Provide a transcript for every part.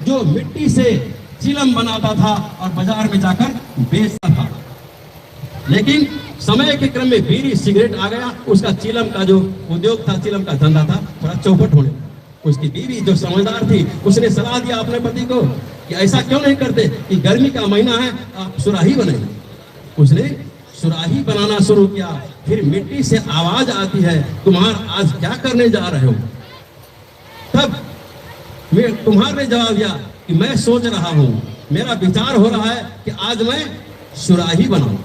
जो मिट्टी से चिलम बनाता था और बाजार में जाकर बेचता था। लेकिन समय के क्रम में बीड़ी सिगरेट आ गया, उसका चिलम का जो उद्योग था, चिलम का धंधा था, थोड़ा चौपट होने लगा। उसकी बीवी जो समझदार थी, उसने सलाह दिया अपने पति को कि ऐसा क्यों नहीं करते कि गर्मी का महीना है, आप सुराही बनाइए। उसने सुराही बनाना शुरू किया। फिर मिट्टी से आवाज आती है, तुम्हारा आज क्या करने जा रहे हो? तब कुम्हार ने जवाब दिया कि मैं सोच रहा हूं, मेरा विचार हो रहा है कि आज मैं सुराही बनाऊं।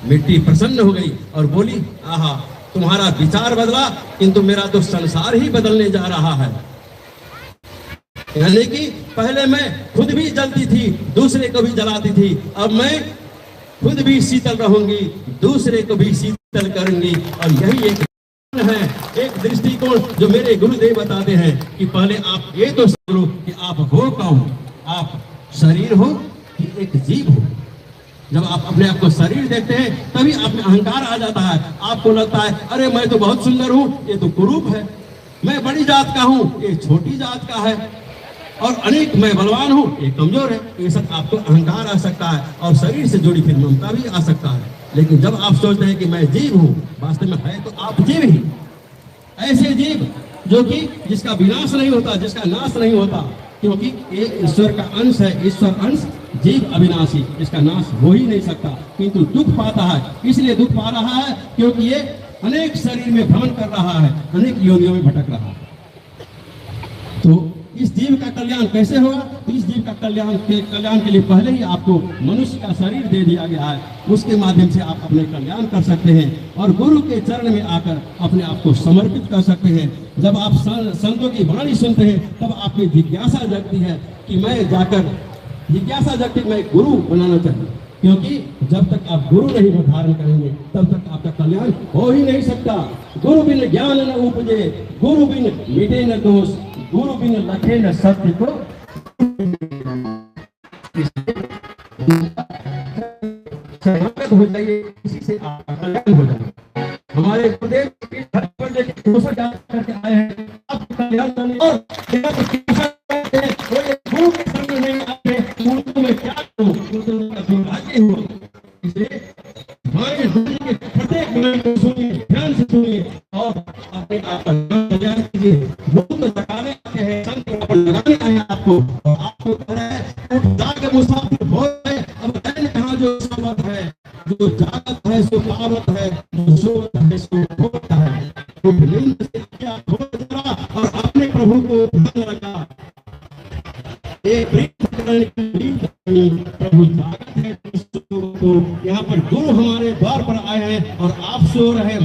मिट्टी प्रसन्न हो गई और बोली, आहा, तुम्हारा विचार बदला, किंतु मेरा तो संसार ही बदलने जा रहा है। यानी कि पहले मैं खुद भी जलती थी, दूसरे को भी जलाती थी, अब मैं खुद भी शीतल रहूंगी, दूसरे को भी शीतल करूंगी। और यही एक है, एक दृष्टिकोण जो मेरे गुरुदेव बताते हैं कि पहले आप ये तो समझो कि आप हो कौन, आप शरीर हो कि एक जीव हो। जब आप अपने आप को शरीर देखते हैं तभी आप में अहंकार आ जाता है। आपको लगता है अरे मैं तो बहुत सुंदर हूं, ये तो कुरूप है, मैं बड़ी जात का हूं, ये छोटी जात का है, और अनेक मैं बलवान हूं, ये कमजोर है। ये सब आपको अहंकार आ सकता है और शरीर से जुड़ी फिर ममता भी आ सकता है। लेकिन जब आप सोचते हैं कि मैं जीव हूं, वास्तव में है तो आप जीव ही, ऐसे जीव जो कि जिसका विनाश नहीं होता, जिसका नाश नहीं होता, क्योंकि एक ईश्वर का अंश है, ईश्वर अंश, जीव अविनाशी, इसका नाश हो ही नहीं सकता, किंतु दुख पाता है। इसलिए दुख पा रहा है क्योंकि ये अनेक शरीर में भ्रमण कर रहा है, अनेक योनियों में भटक रहा है। तो इस जीव का कल्याण कैसे होगा? तो इस जीव का कल्याण के लिए पहले ही आपको मनुष्य का शरीर दे दिया गया है, उसके माध्यम से आप अपने कल्याण कर सकते हैं और गुरु के चरण में आकर अपने आप को समर्पित कर सकते हैं। जब आप संतों की वाणी सुनते हैं तब आपकी जिज्ञासा जगती है कि मैं जाकर, जिज्ञासा जगती मैं गुरु बनाना चाहिए, क्योंकि जब तक आप गुरु नहीं धारण करेंगे तब तक आपका कल्याण हो ही नहीं सकता। गुरु बिन ज्ञान न उपजे, गुरु बिन मिटे न दोष, गुरु बिन लखे न सत्य को हो जाइए, इसी से आपका कल्याण हो जाएगा। हमारे गुरुदेव करके आए हैं, आप कल्याण करने और गुरु के सामने नहीं आते, गुरु में क्या करूं, दुर्भाग्य हो। इसलिए हमारे गुरु के प्रत्येक वाणी को सुनिए, ध्यान से सुनिए और अपने आप का कल्याण कीजिए। गुरु तो जगाने आते हैं, संत लगाने आए हैं आपको, और आपको कह रहे हैं उठ जाकर मुसाफिर हो गए। अब कहाँ जो समत है, जो जागत है सो पावत है, जो सोवत है सो भोगता है। तो नींद से क्या हो जरा और अपने प्रभु को ध्यान रखा, एक प्रभु जागत है तो यहाँ पर गुरु हमारे द्वार पर आए हैं और आप सो रहे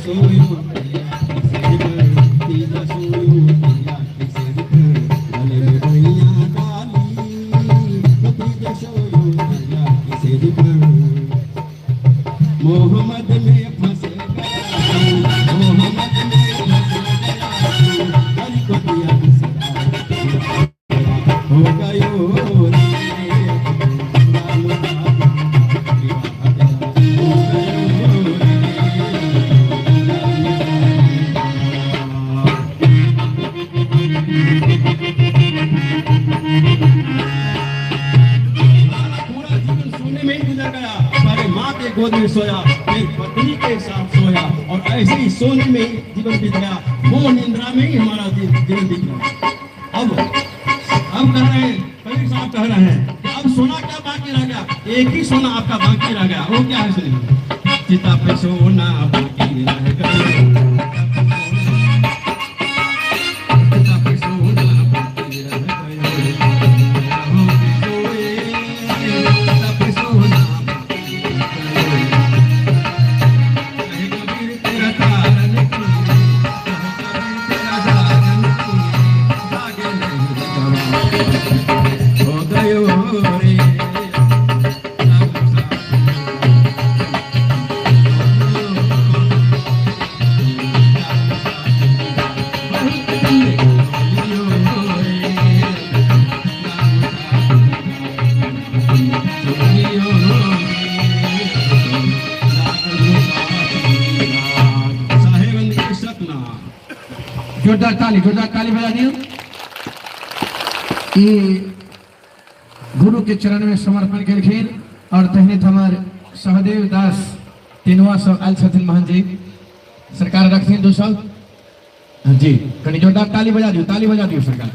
सोयो तैया किसे पर तीजा सोयो तैया किसे पर गले में भैया डाली तीजा सोयो तैया किसे पर मोहम्मद में फंस गया मोहम्मद में फंस गया हर को दिया बिसरा हो गयो गोद में सोया, फिर पत्नी के साथ सोया और ऐसे ही सोने में जीवन बीत गया। मोह निंद्रा में ही हमारा जीवन बीत गया। अब कह रहे हैं, कबीर साहब कह रहे हैं कि अब सोना क्या बाकी रह गया? एक ही सोना आपका बाकी रह गया। वो क्या है? सुनिए। चिता पे सोना बाकी रह गया, चिता पे सोना बाकी रह गया, चिता पे सोना जोरदार ताली बजा दियो। ये गुरु के चरण में समर्पण केलखिन और तहने हमार सहदेव दास तीनवा सब आयल छथिन महन जी सरकार रखथिन दो सब जी कनी जोरदार ताली बजा दियो सरकार।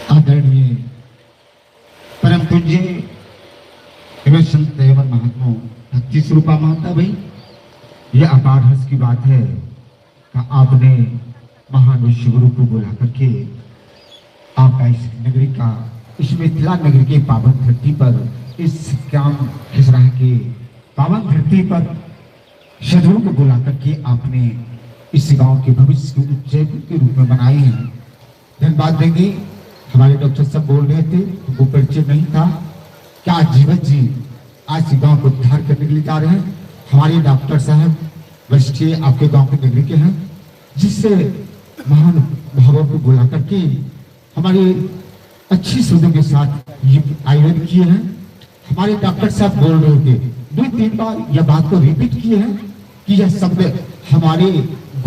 आदरणीय परम पूज्य एवं संत देवन महात्मा भक्ति स्वरूपा माता भाई, यह अपार हर्ष की बात है कि आपने महान विश्व गुरु को बुला करके आपका इस नगरी का, इस मिथिला नगरी के पावन धरती पर, इस श्याम खिसराह के पावन धरती पर सदगुरु को बुला करके आपने इस गांव के भविष्य को उज्जैन के रूप में बनाए हैं। धन्यवाद देंगे। हमारे डॉक्टर साहब बोल रहे थे, वो परिचय नहीं था क्या जीवन जी आज गांव को उद्धार करने के लिए जा रहे हैं। हमारे डॉक्टर साहब वरिष्ठीय आपके गांव के नगरी के हैं, जिससे महान भावों को बुला करके हमारे अच्छी शब्दों के साथ ये आयोजन किए हैं। हमारे डॉक्टर साहब बोल रहे थे, 2-3 बार यह बात को रिपीट किए हैं कि यह शब्द हमारे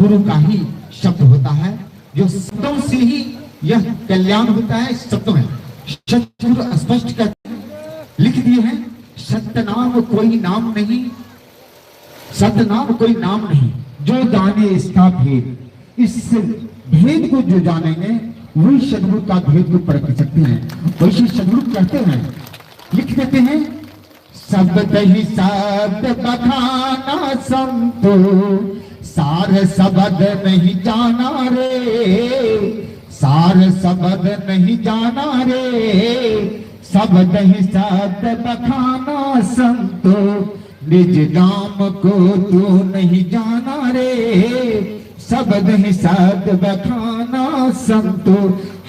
गुरु का ही शब्द होता है, जो शब्दों से ही यह कल्याण होता है। शब्दों में सतगुरु स्पष्ट कर लिख दिए हैं, सत्य नाम कोई नाम नहीं, सत्य नाम कोई नाम नहीं, जो जाने इसका भेद। इस भेद को जो जानेंगे वही सदगुरु का भेद को परख सकते हैं। वैसे सदगुरु कहते हैं, लिख देते हैं, शब्द ही शब्द बखाना संतो, सार शब्द नहीं जाना रे, सार शब्द नहीं जाना रे, शब्द ही शब्द बखाना संतो, निज नाम को तू नहीं जाना रे, शब्द ही शब्द बखाना संतो।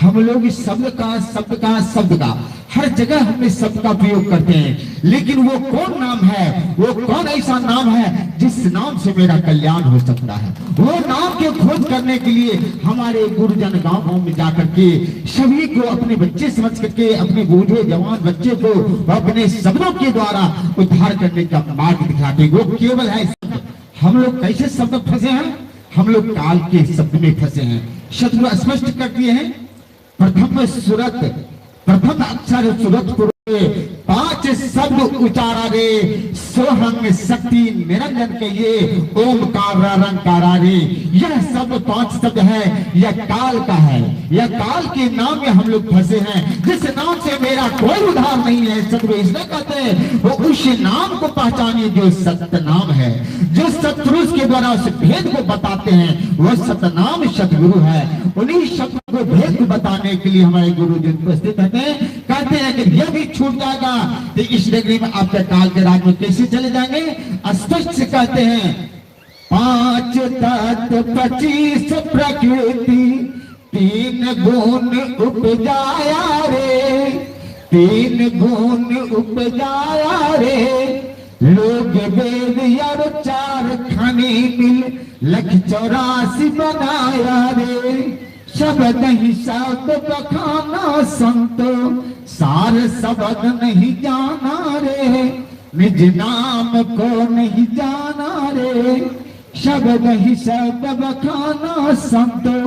हम लोग इस शब्द का हर जगह हमने शब्द का प्रयोग करते हैं, लेकिन वो कौन नाम है, वो कौन ऐसा नाम है जिस नाम से मेरा कल्याण हो सकता है? वो नाम के खोज करने के लिए हमारे गुरुजन गांव में जाकर के सभी को अपने बच्चे समझ करके, अपने बूढ़े जवान बच्चे को अपने शब्दों के द्वारा उद्धार करने का मार्ग दिखाते। वो केवल है हम लोग कैसे शब्द फंसे हैं, हम लोग काल के शब्द में फंसे हैं। सतगुरु स्पष्ट कर दिए हैं, प्रथम अक्षर सूरत को पांच शब्द उचारा रे, सोहम शक्ति निरंजन के ये ओमकार रंकारा रे। यह शब्द पांच शब्द है, यह काल का है, यह काल के नाम में हम लोग फंसे हैं, जिस नाम से मेरा कोई उधार नहीं है। सतगुरु इसलिए कहते हैं वो उस नाम को पहचानिए जो सत्य नाम है, जो सतपुरुष के द्वारा उस भेद को बताते हैं, वह सत्य नाम सतगुरु है। उन्हीं शब्द को भेद को बताने के लिए हमारे गुरु जी उपस्थित हैं। कहते हैं कि यह भी छूट जाएगा तो इस डिग्री में आपके काल के राज में कैसे चले जाएंगे। स्पष्ट से कहते हैं 5 तत्व 25 प्रकृति 3 गुण उपजाया रे, 3 गुण उपजाया रे। लोग वेद और 4 खाने मिल 184 बनाया रे। शब्द नहीं शब्द बखाना संतो, सार शब्द नहीं जाना रे। निज नाम को नहीं जाना रे, शब्द ही शब्द बखाना संतो।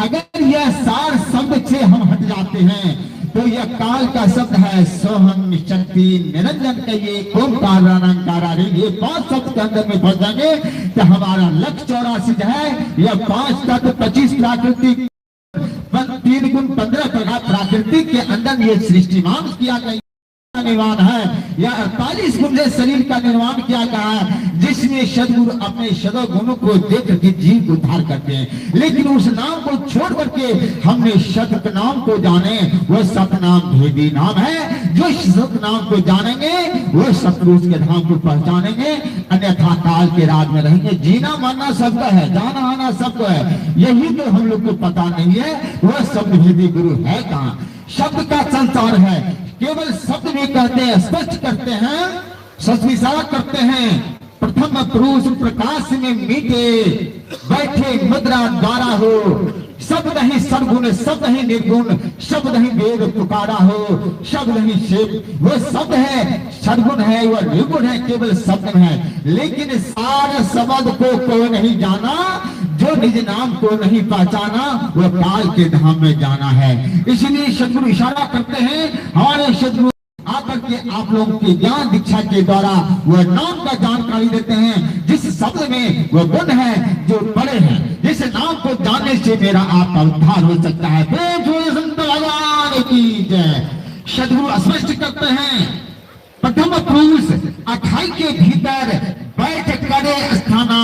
अगर यह सार शब्द से हम हट जाते हैं तो यह काल का शब्द है, सोहम शक्ति निरंजन का ये ओमकार रंकारा रे। ये 5 शब्द के अंदर में फंस जाएंगे तो हमारा लक्ष्य 84 है। यह 5 तत्व 25 प्राकृतिक 3 गुण 15 प्रकार प्राकृतिक के अंदर ये सृष्टिमान किया गया निर्माण है। या 48 गुण से शरीर का निर्माण किया गया है, जिसमें सदगुरु अपने सदो गुणों को देख करके जीव को उद्धार करते हैं। लेकिन उस नाम को छोड़ करके हमने सत्य नाम को जाने, वह सत्य नाम भेदी नाम है। जो सत्य नाम को जानेंगे वह सतपुरुष के धाम को पहचानेंगे, अन्यथा काल के राज में रहेंगे। जीना मरना सबका है, जाना आना सबका है, यही तो हम लोग को पता नहीं है वह शब्द भेदी गुरु है कहाँ। शब्द का संसार है, केवल शब्द में कहते हैं, स्पष्ट करते हैं, सस्विसार करते हैं। प्रथम पुरुष प्रकाश में मीटे बैठे मुद्रा द्वारा हो, शब्द नहीं सर्वगुण, शब्द नहीं निर्गुण, शब्द नहीं वेद पुकारा हो, शब्द नहीं शिव। वो शब्द है, सर्वगुण है, वह निर्गुण है, केवल शब्द है। लेकिन सार शब्द को कोई नहीं जाना, जो निज नाम को नहीं पहचाना वह काल के धाम में जाना है। इसलिए सदगुरु इशारा करते हैं, हमारे सदगुरु आकर के आप लोगों की ज्ञान दीक्षा के द्वारा वह नाम का जानकारी देते हैं, जिस शब्द में वह गुण है जो बड़े हैं, जिस नाम को जानने से मेरा आपका उद्धार हो सकता है। संत भगवान की जय। सदगुरु स्पष्ट करते हैं, प्रथम पुरुष अखाई के भीतर बैठ करे स्थाना।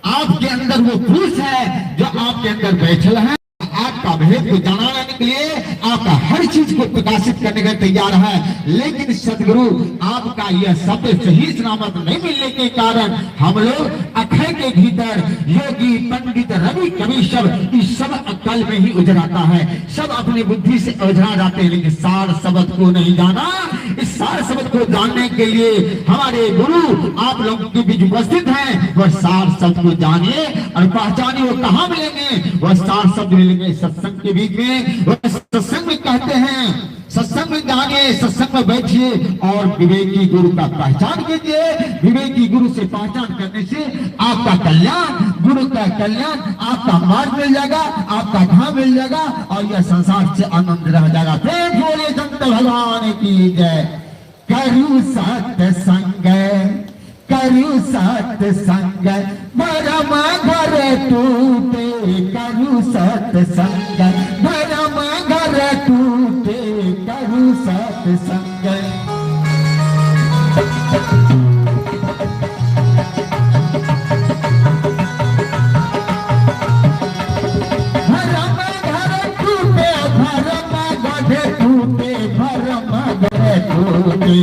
आपके अंदर वो पुरुष है जो आपके अंदर बैठल है, आपका भेद को जानाने के लिए, आपका हर चीज को प्रकाशित करने का तैयार है। लेकिन सदगुरु आपका यह शब्द सही सलामत नहीं मिलने के कारण हम लोग अखय के भीतर योगी पंडित रवि कवि सब इस सब अकल में ही उजराता है, सब अपनी बुद्धि से उजरा जाते हैं, लेकिन सार शब्द को नहीं जाना। इस सार शब्द को जानने के लिए हमारे गुरु आप लोगों के बीच उपस्थित हैं। वह सार शब्द को जानिए और पहचानिए। वो कहाँ मिलेंगे? वह सार शब्द मिलेंगे सत्संग के बीच में। वह सत्संग में कहते हैं, सत्संग में जानिए, सत्संग में बैठिए और विवेकी गुरु का पहचान कीजिए। विवेकी गुरु से पहचान करने से आपका कल्याण, गुरु का कल्याण, आपका मार्ग मिल जाएगा, आपका धाम मिल जाएगा और यह संसार से आनंद रह जाएगा। प्रेम बोले संत भगवान की जय। करु सत्संग, करु सत्संग, परम घर टूटे, करु सत्संग, परम घर टूटे, करु सत्संग। भरम घर टूटे, भरम घर टूटे, भरम घर टूटे।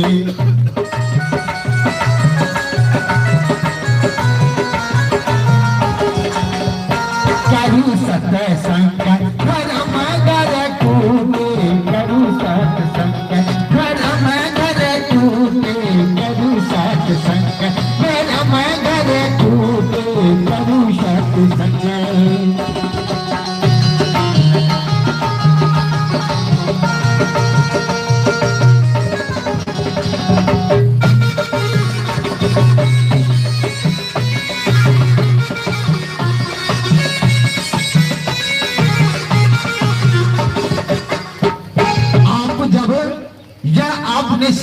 करु सत्संग, परम घर टूटे, करु सत्संग, परम घर टूटे, करु सत्संग, परम घर टूटे, करु सत्संग।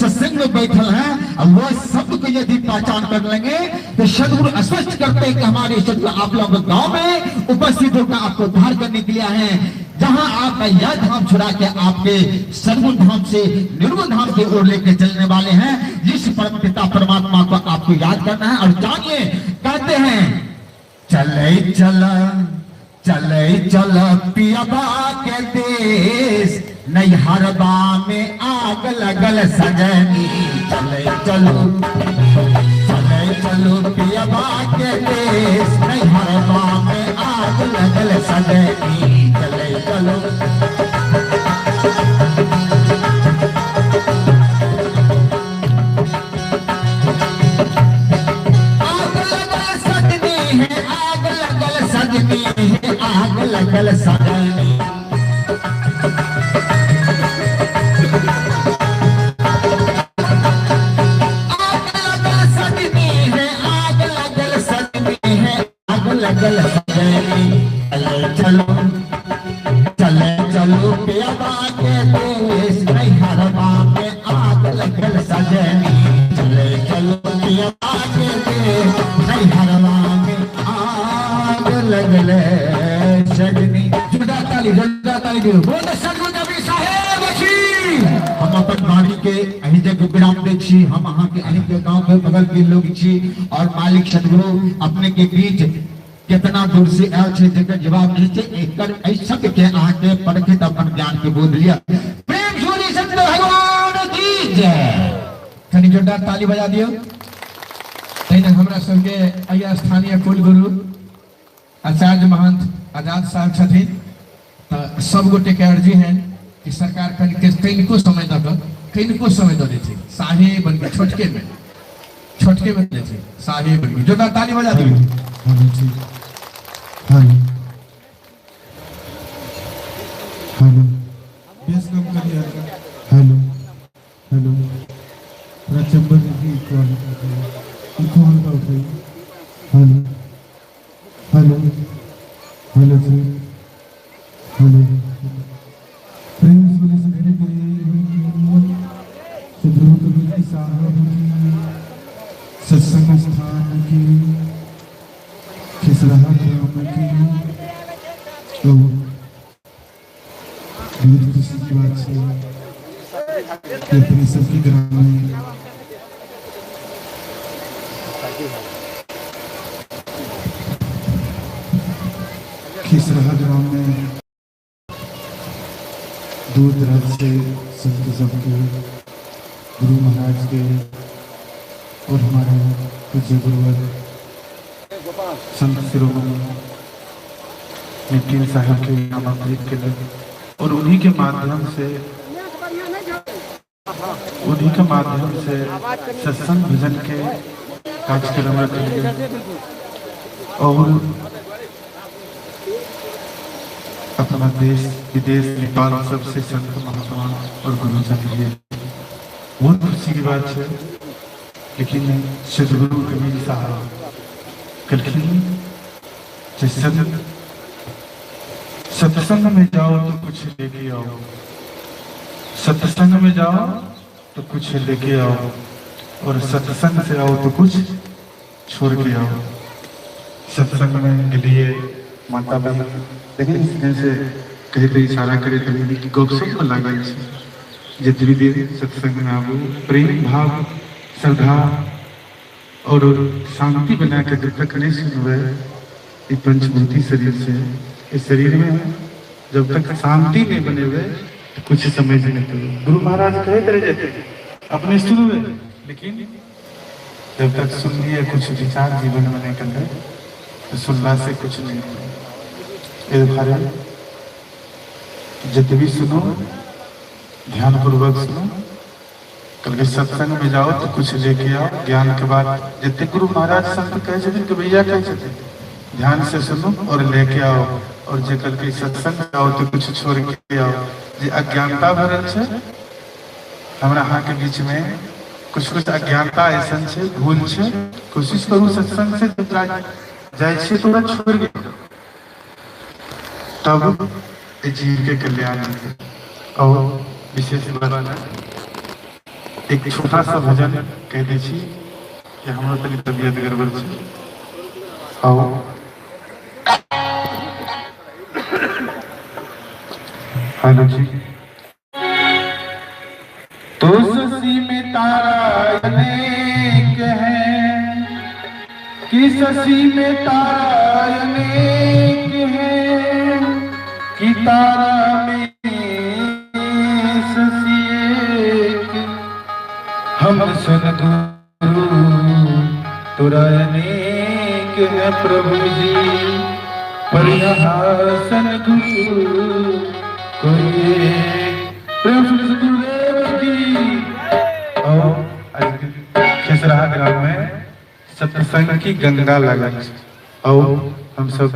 सत्संग में बैठल हैं और वो शब्द को यदि पहचान कर लेंगे तो सदगुरु स्पष्ट करते हैं कि हमारे सदगुरु आप लोग गांव में उपस्थित होकर आपको उद्धार करने के लिए आए हैं। जहां आप यह धाम छुड़ा के आपके सदगुण धाम से निर्गुण धाम की ओर लेके चलने वाले हैं, जिस परम पिता परमात्मा को आपको याद करना है। और जानिए कहते हैं चले चल पियबा के देश नैहरबा में आग लगल सजनी। चले चलो पियबा के देश नैहरबा में आग लगल सजनी। चले चलो आग लगल सजनी। चलो पियबा के देश नैहरबा में आग लगल सजनी। चले चलो पियबा के देश नैहरबा में आग लगल सजनी। जोरदार ताली दियो। बोलो सदगुरु नबी साहेब की। हम अपन वाणी के अहि जग विराम दै छी। हम अहाँ के अहि के गांव के बगल के लोग छी और मालिक सदगुरु अपने के बीच कितना दूर से आयल छे जेकर जवाब नहीं छे। एकर एहि शब्द के अहाँ के पढ़के अपन ज्ञान के बोध लिया। प्रेम जोड़ी सतगुरु भगवान की जय। कनी जोरदार ताली बजा दियो। तैने हमरा सबके अया स्थानीय कुल गुरु आचार्य महंत आजाद साहब छथिन। तो सब गोटे के अर्जी है कि सरकार कनिको समय दे देती साहेब बन के छोटके में देती साहेब बन के। जोरदार ताली बजा दियो। हेलो बेस कम करिए। हेलो पूरा चंबल की कॉल का उठाइए। हेलो प्रेम बोले से धीरे सदगुरु कबीर साहब सत्संग स्थान की खिसराहा ग्राम की तो बहुत खुशी की बात है कि अपनी सबकी ग्राम में खिसराहा ग्राम में दूर दराज से संत सबके गुरु महाराज के और हमारे पूज्य गुरुवर संत शिरोमणि नितिन साहब के आमंत्रित के लिए और उन्हीं के माध्यम से सत्संग भजन के कार्यक्रम रखे और अपना देश विदेश नेपाल सबसे संत महात्मा और गुरुजन लिए बहुत खुशी की बात है। लेकिन सदगुरु कबीर साहब कलखी सत्संग में जाओ तो कुछ लेके आओ, सत्संग में जाओ तो कुछ लेके आओ और सत्संग से आओ तो कुछ छोड़ के आओ। सत्संग में के लिए माता बहन देखिए जैसे कहीं पे इशारा करे कि गपशप में लगा जितनी देर सत्संग में आओ प्रेम भाव श्रद्धा और शांति बना के जब तक नहीं सुनवे ये पंचभूति शरीर से इस शरीर में जब तक शांति नहीं बने हुए तो कुछ समझ नहीं पड़े। गुरु महाराज कहे तरह जाते अपने सुनवे लेकिन जब तक सुन लिए कुछ विचार जीवन में नहीं कर तो सुनना से कुछ नहीं होता। जब भी सुनो ध्यान पूर्वक सुनो, कल के सत्संग में जाओ तो कुछ लेके आओ ज्ञान के बाद। जितने गुरु महाराज संत कहे कि भैया कहे ध्यान से सुनो और लेके आओ, और जे कल के सत्संग में आओ तो कुछ छोड़ के आओ। जे अज्ञानता भरल छे हमरा अहाँ के बीच में कुछ अज्ञानता ऐसा छे भूल छे, कोशिश करू सत्संग से जब जाए छे थोड़ा छोड़ के तब जीव के कल्याण और विशेष बात एक छोटा सा भजन कह दीजिए कि हमारा तनी तबियत गड़बड़ है। आओ हेलो जी। तो शशि में तारा अनेक है कि शशि में तारा अनेक है कि तारा में शशि एक हम सदगुरु तुरा अनेक है प्रभु जी पर यहाँ सदगुरु कोई प्रभु गुरुदेव की। और खेसरा ग्राम में सत्संग की गंगा लगन और हम सब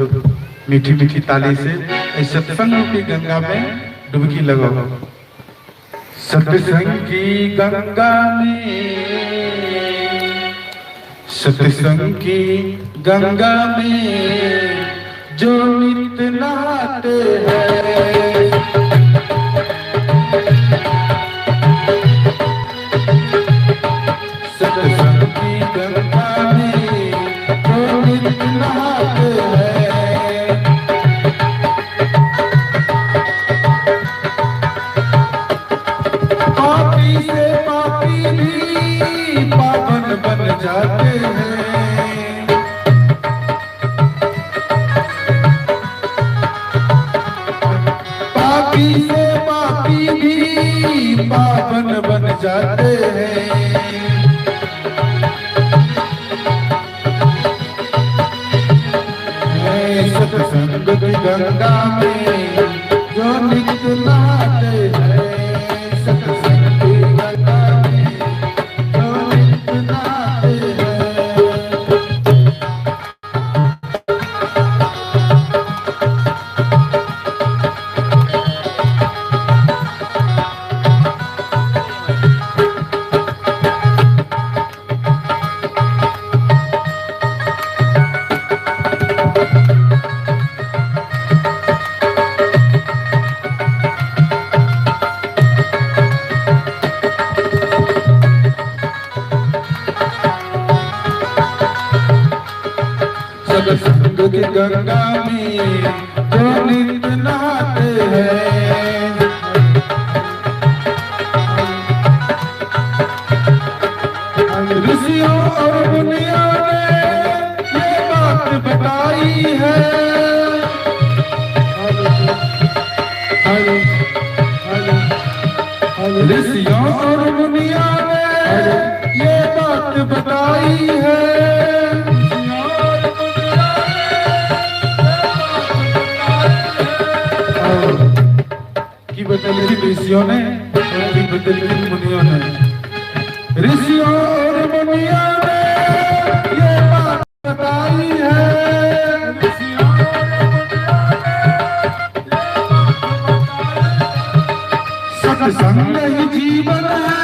मीठी मीठी ताली से इस सत्संग की गंगा में डुबकी लगाओ। सत्संग की गंगा में सत्संग की गंगा में जो नित नहाते हैं सत्संग की गंगा में जो नित नहाते हैं पापी से पापी भी पावन बन जाते हैं पापी से पापी भी पावन बन जाते हैं सत्संग की गंगा में जो नित नहाते हैं सत्संग की गंगा में जो नित नहाते हैं। सत्संग की गंगा में जो नित नहाते हैं ऋषियों और मुनियों ने ये बात बताई है ऋषियों और मुनियों ने ये बात बताई है की बदली ऋषियों ने की बदली मुनियों ने ऋषियों और मुनियों ने ये बात बताई है सत्संग ही जीवन है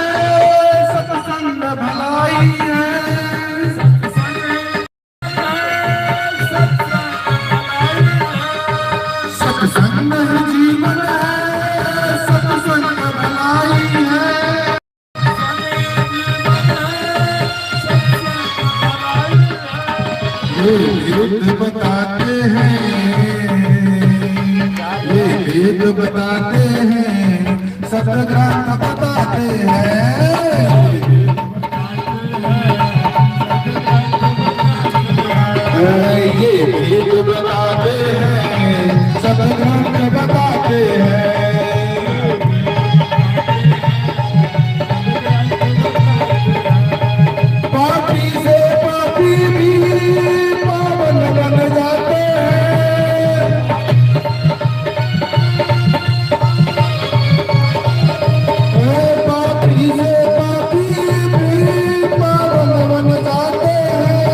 सत्संग भलाई है सत्संग ही जीवन है सत्संग भलाई है ये वेद बताते हैं ये वेद बताते हैं सतग्रंथ बताते हैं ये वेद बताते हैं सतग्रंथ बताते हैं पापी से पापी भी पावन बन जाते हैं पापी से पापी भी पावन बन जाते हैं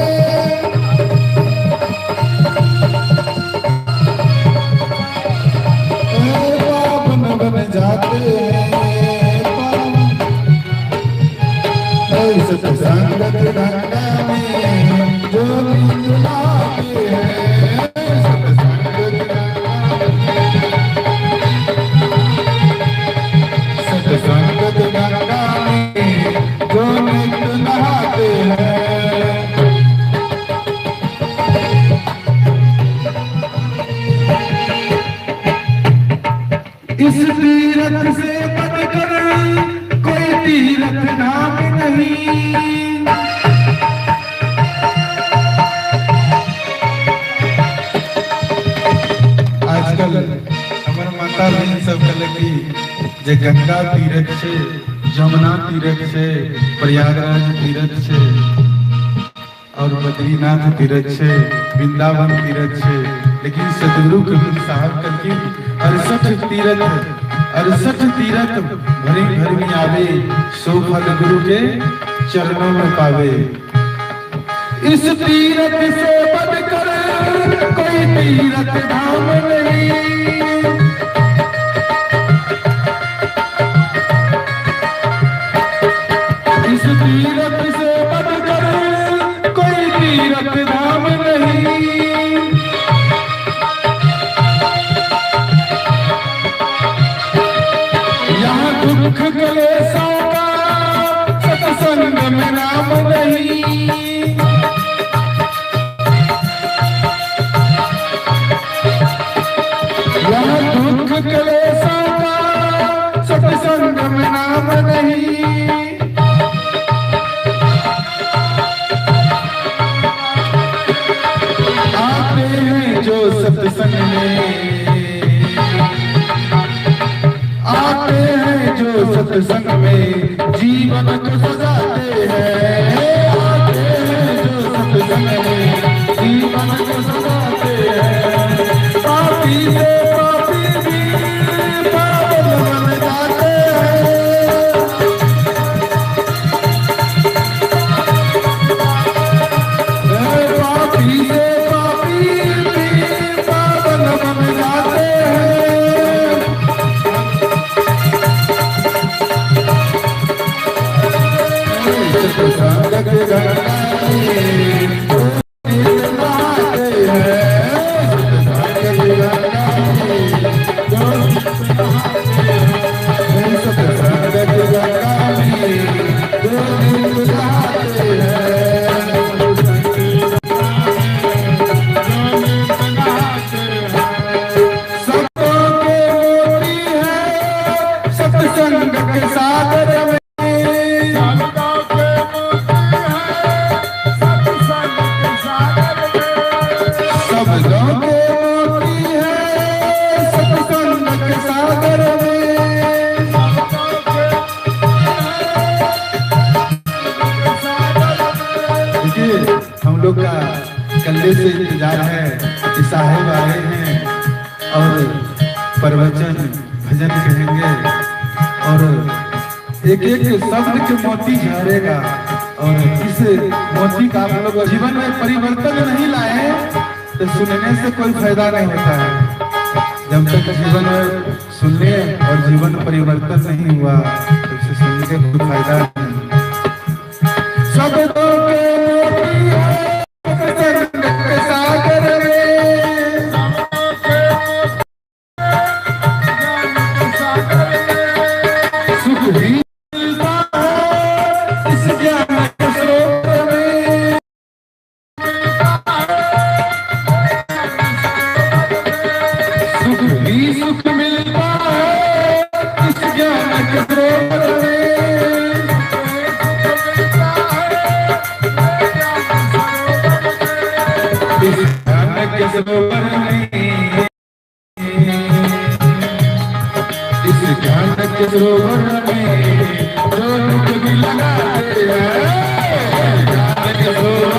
इस तीरथ से बढ़कर कोई तीरथ धाम नहीं। आजकल हमार माता बहन सब कहले जे गंगा तीरथ से, जमुना तीरथ से, प्रयागराज तीरथ से और बद्रीनाथ तीरथ से, वृंदावन तीरथ से, लेकिन सदगुरु कबीर साहब करके 68 तीरथ भरी भरी आवे, सो फल गुरु के चरणों में पावे। इस तीरथ से बढ़कर कोई तीरथ धाम नहीं। इस तीरथ से बढ़कर कोई तीरथ धाम नहीं। यहाँ दुख क्लेशों का सत्संग में नाम नहीं। यहाँ दुख क्लेशों का सत्संग में नाम नहीं। आते हैं जो सत्संग में, आते हैं जो सत्संग में जीवन को सजाते हैं। आते हैं जो सत्संग में जीवन को सजाते हैं। पापी से पापी भी पावन बन जाते हैं। पापी से पापी भी पावन बन जाते हैं। सत्संग के गंगा में जो नहाते हैं। सत्संग के गंगा में जो नहाते हैं। सत्संग के गंगा में जो नहाते हैं। सबों के मोती है सत्संग के सागर में। शब्दों के मोती है सत्संग के सागर में। देखिए हम लोग का कल्ले से इंतजार है कि साहेब आए हैं और प्रवचन भजन कहेंगे और एक एक शब्द के मोती झरेगा और इस मोती का आप लोग जीवन में परिवर्तन नहीं लाए तो सुनने से कोई फायदा नहीं होता है। जब तक जीवन में सुनने और जीवन परिवर्तन नहीं हुआ तो इसे सुनने से कोई फायदा नहीं। शब्दों के मोती है सत्संग के सागर में। सुख भी मिलता है इस ज्ञान के स्रोत में। सुख भी सुख मिलता है इस ज्ञान के स्रोत में। इस ज्ञान के सरोवर में, इस ज्ञान के सरोवर में जो डुबकी लगाते हैं। ज्ञान के सरोवर